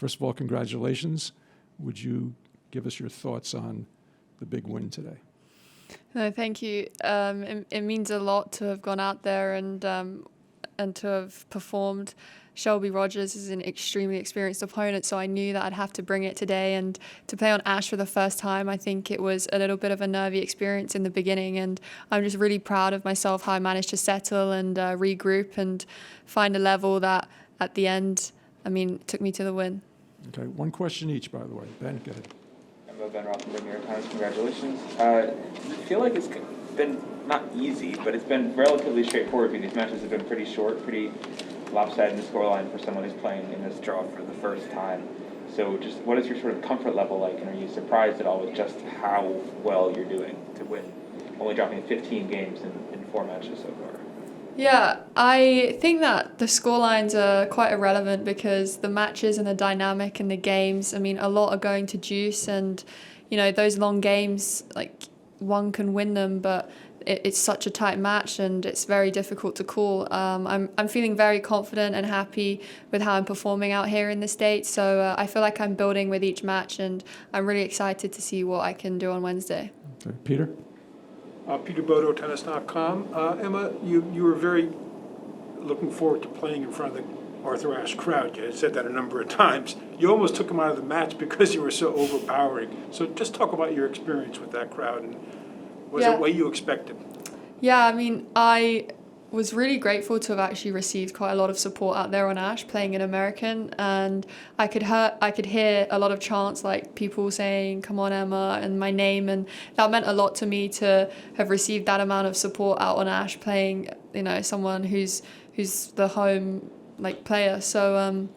First of all, congratulations. Would you give us your thoughts on the big win today? No, thank you. It means a lot to have gone out there and to have performed. Shelby Rogers is an extremely experienced opponent, so I knew that I'd have to bring it today. And to play on Ash for the first time, I think it was a little bit of a nervy experience in the beginning. And I'm just really proud of myself, how I managed to settle and regroup and find a level that at the end, took me to the win. Okay, one question each, by the way. Ben, go ahead. I'm Ben Roth from the New York Times. Congratulations. I feel like it's been not easy, but it's been relatively straightforward. These matches have been pretty short, pretty lopsided in the scoreline for someone who's playing in this draw for the first time. So just what is your sort of comfort level like, and are you surprised at all with just how well you're doing to win, only dropping 15 games in 4 matches so far? Yeah, I think that the scorelines are quite irrelevant because the matches and the dynamic and the games, a lot are going to juice, and, those long games, like, one can win them, but it's such a tight match and it's very difficult to call. I'm feeling very confident and happy with how I'm performing out here in the States, so I feel like I'm building with each match, and I'm really excited to see what I can do on Wednesday. Okay. Peter? Peter Bodo, tennis.com. Emma, you were very looking forward to playing in front of the Arthur Ashe crowd. You had said that a number of times. You almost took him out of the match because you were so overpowering. So just talk about your experience with that crowd, and was it what you expected? Yeah, I was really grateful to have actually received quite a lot of support out there on Ash playing in American, and I could hear a lot of chants, like people saying "Come on, Emma" and my name, and that meant a lot to me to have received that amount of support out on Ash playing, someone who's the home player. So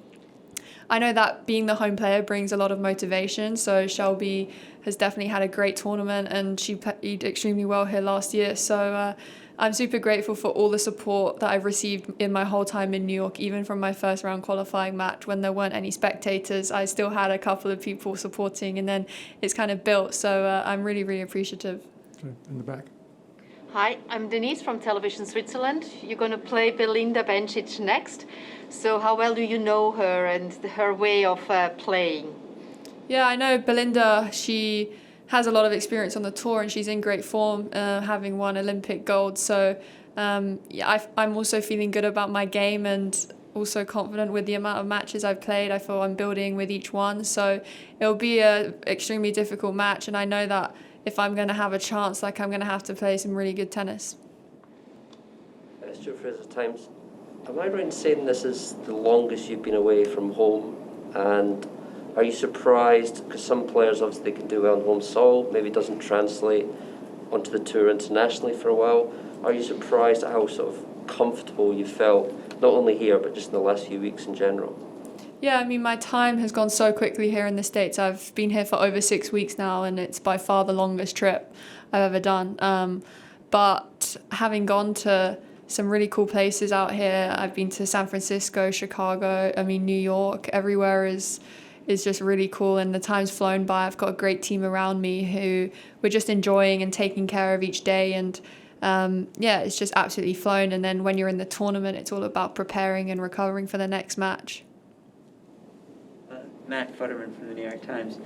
I know that being the home player brings a lot of motivation. So Shelby has definitely had a great tournament, and she played extremely well here last year. So I'm super grateful for all the support that I've received in my whole time in New York, even from my first round qualifying match when there weren't any spectators. I still had a couple of people supporting, and then it's kind of built. So I'm really, really appreciative. Okay, in the back. Hi, I'm Denise from Television Switzerland. You're going to play Belinda Bencic next. So how well do you know her and her way of playing? Yeah, I know Belinda. She has a lot of experience on the tour, and she's in great form, having won Olympic gold. So I'm also feeling good about my game and also confident with the amount of matches I've played. I feel I'm building with each one. So it'll be an extremely difficult match, and I know that if I'm going to have a chance, I'm going to have to play some really good tennis. Stuart Fraser Times. Am I right in saying this is the longest you've been away from home? And are you surprised, because some players obviously they can do well on home soil, maybe it doesn't translate onto the tour internationally for a while. Are you surprised at how sort of comfortable you felt, not only here, but just in the last few weeks in general? Yeah, my time has gone so quickly here in the States. I've been here for over 6 weeks now, and it's by far the longest trip I've ever done. But having gone to some really cool places out here, I've been to San Francisco, Chicago, New York, everywhere is just really cool, and the time's flown by. I've got a great team around me who we're just enjoying and taking care of each day, and it's just absolutely flown. And then when you're in the tournament, it's all about preparing and recovering for the next match. Matt Futterman from the New York Times.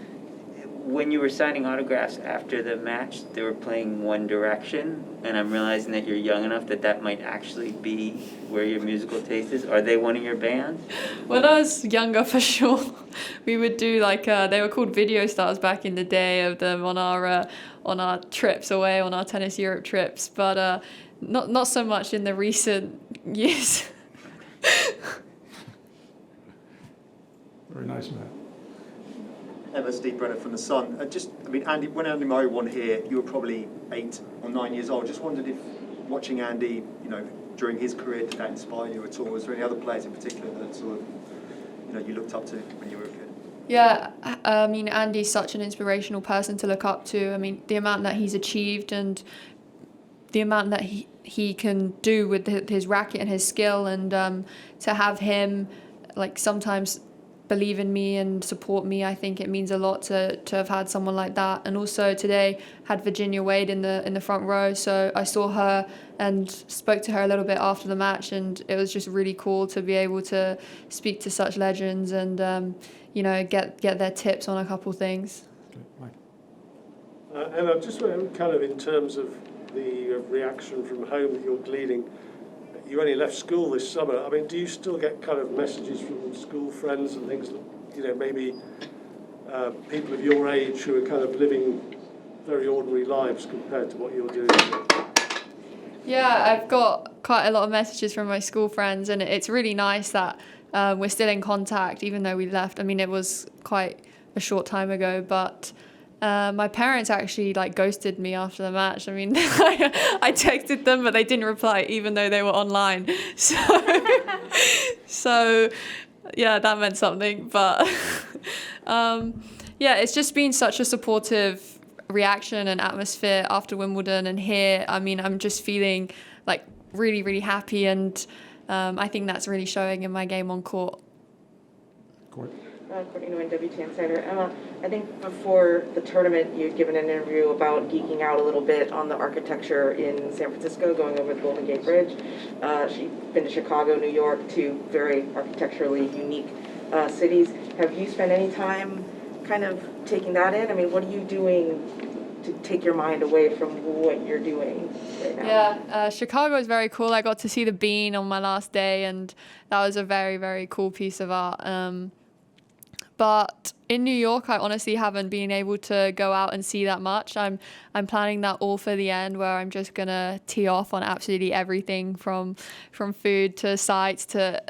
When you were signing autographs after the match, they were playing One Direction, and I'm realizing that you're young enough that might actually be where your musical taste is. Are they one of your bands? When I was younger, for sure, we would do they were called video stars back in the day of them on our trips away, on our Tennis Europe trips, but not so much in the recent years. Very nice, Matt. Emma, Steve Brenner from The Sun. Andy, when Andy Murray won here, you were probably 8 or 9 years old. Just wondered if watching Andy, during his career, did that inspire you at all? Was there any other players in particular that sort of, you looked up to when you were a kid? Yeah, Andy's such an inspirational person to look up to. The amount that he's achieved and the amount that he can do with his racket and his skill, and to have him sometimes believe in me and support me, I think it means a lot to have had someone like that. And also today had Virginia Wade in the front row, so I saw her and spoke to her a little bit after the match, and it was just really cool to be able to speak to such legends. And get their tips on a couple things. Okay, Mike. Emma, just kind of in terms of the reaction from home that you're gleaning, you only left school this summer. I mean, do you still get kind of messages from school friends and things that, maybe people of your age who are kind of living very ordinary lives compared to what you're doing? Yeah, I've got quite a lot of messages from my school friends, and it's really nice that we're still in contact, even though we left. I mean, it was quite a short time ago, but my parents actually ghosted me after the match. I mean, I texted them, but they didn't reply, even though they were online. So yeah, that meant something. But yeah, it's just been such a supportive reaction and atmosphere after Wimbledon, and here, I mean, I'm just feeling really, really happy, and I think that's really showing in my game on court. Courtney Nguyen, WTA Insider. Emma, I think before the tournament you'd given an interview about geeking out a little bit on the architecture in San Francisco, going over the Golden Gate Bridge. She'd been to Chicago, New York, two very architecturally unique cities. Have you spent any time kind of taking that in? I mean, what are you doing to take your mind away from what you're doing right now? Yeah, Chicago is very cool. I got to see the Bean on my last day, and that was a very, very cool piece of art. But in New York, I honestly haven't been able to go out and see that much. I'm planning that all for the end, where I'm just gonna tee off on absolutely everything from food to sights to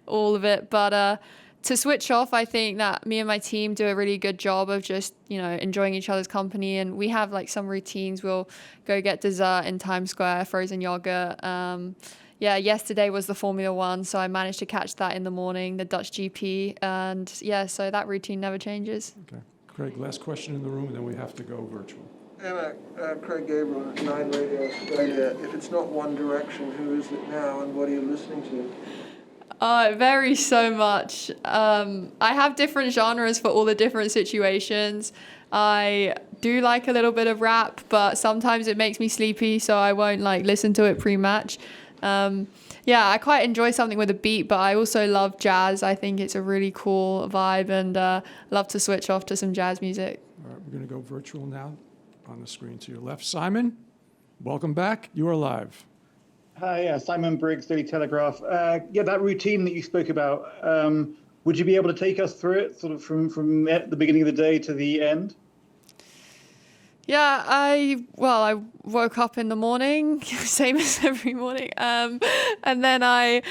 all of it. But to switch off, I think that me and my team do a really good job of just, enjoying each other's company. And we have some routines. We'll go get dessert in Times Square, frozen yogurt. Yeah, yesterday was the Formula One, so I managed to catch that in the morning, the Dutch GP. And yeah, so that routine never changes. Okay. Craig, last question in the room, and then we have to go virtual. Emma, Craig Gabriel, 9 Radio Australia. If it's not One Direction, who is it now, and what are you listening to? It varies so much. I have different genres for all the different situations. I do like a little bit of rap, but sometimes it makes me sleepy, so I won't listen to it pre-match. Yeah, I quite enjoy something with a beat, but I also love jazz. I think it's a really cool vibe, and love to switch off to some jazz music. All right, we're going to go virtual now. On the screen to your left, Simon, welcome back. You are live. Hi, Simon Briggs, Daily Telegraph. Yeah, that routine that you spoke about, would you be able to take us through it, sort of from the beginning of the day to the end? Yeah, I woke up in the morning, same as every morning, and then I,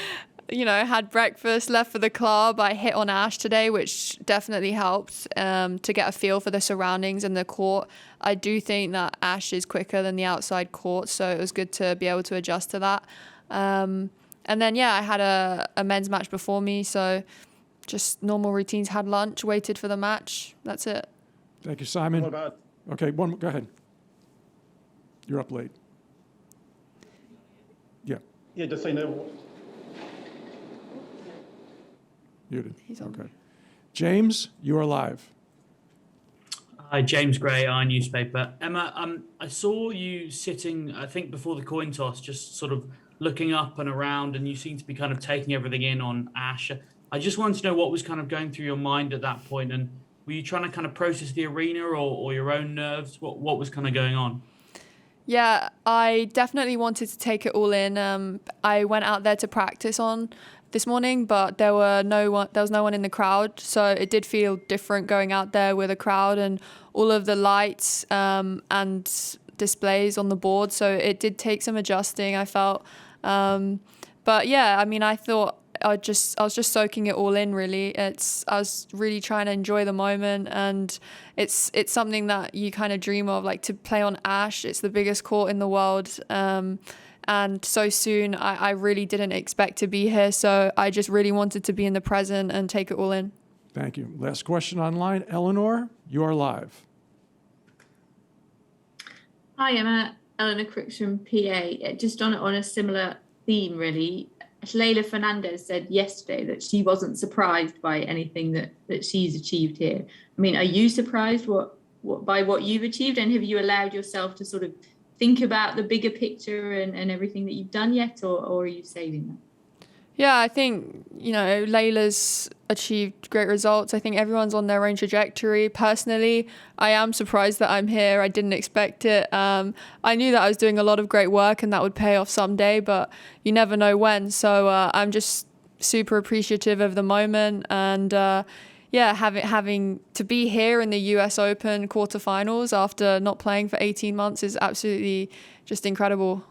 had breakfast, left for the club. I hit on Ash today, which definitely helped to get a feel for the surroundings and the court. I do think that Ash is quicker than the outside court, so it was good to be able to adjust to that. And then, yeah, I had a men's match before me, so just normal routines, had lunch, waited for the match. That's it. Thank you, Simon. What about... Okay, go ahead. You're up late. Yeah. Yeah, just say no. Muted. He's on. Okay. James, you are live. Hi, James Gray, our newspaper. Emma, I saw you sitting, I think, before the coin toss, just sort of looking up and around, and you seem to be kind of taking everything in on Ash. I just wanted to know what was kind of going through your mind at that point, and were you trying to kind of process the arena or your own nerves? What was kind of going on? Yeah, I definitely wanted to take it all in. I went out there to practice on this morning, but there was no one in the crowd, so it did feel different going out there with a crowd and all of the lights and displays on the board. So it did take some adjusting, I felt. But yeah, I mean, I thought I was just soaking it all in, really. I was really trying to enjoy the moment, and it's something that you kind of dream of, to play on Ash. It's the biggest court in the world, and so soon I really didn't expect to be here, so I just really wanted to be in the present and take it all in. Thank you. Last question online. Eleanor, you are live. Hi, Emma. Eleanor Crooks from PA. Just on a similar theme, really. Leila Fernandez said yesterday that she wasn't surprised by anything that she's achieved here. I mean, are you surprised by what you've achieved, and have you allowed yourself to sort of think about the bigger picture and everything that you've done yet, or are you saving that? Yeah, I think, Layla's achieved great results. I think everyone's on their own trajectory. Personally, I am surprised that I'm here. I didn't expect it. I knew that I was doing a lot of great work and that would pay off someday, but you never know when. So I'm just super appreciative of the moment. And having to be here in the US Open quarterfinals after not playing for 18 months is absolutely just incredible.